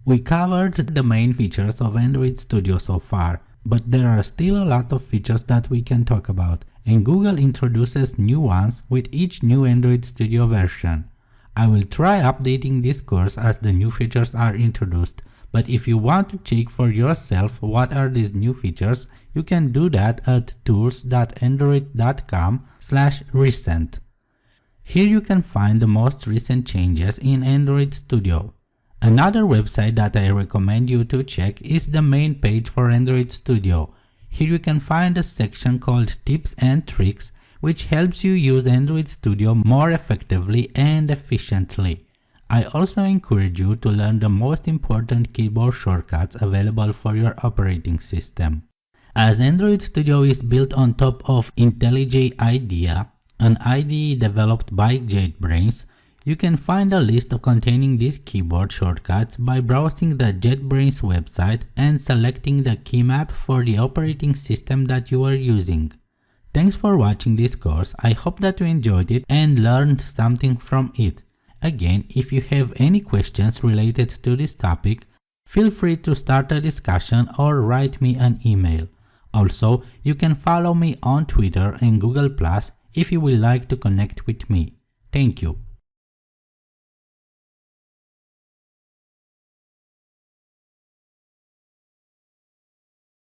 We covered the main features of Android Studio so far, but there are still a lot of features that we can talk about, and Google introduces new ones with each new Android Studio version. I will try updating this course as the new features are introduced, but if you want to check for yourself what are these new features, you can do that at tools.android.com/recent. Here you can find the most recent changes in Android Studio. Another website that I recommend you to check is the main page for Android Studio. Here you can find a section called Tips and Tricks, which helps you use Android Studio more effectively and efficiently. I also encourage you to learn the most important keyboard shortcuts available for your operating system. As Android Studio is built on top of IntelliJ IDEA, an IDE developed by JetBrains, you can find a list containing these keyboard shortcuts by browsing the JetBrains website and selecting the key map for the operating system that you are using. Thanks for watching this course. I hope that you enjoyed it and learned something from it. Again, if you have any questions related to this topic, feel free to start a discussion or write me an email. Also, you can follow me on Twitter and Google+ if you would like to connect with me. Thank you.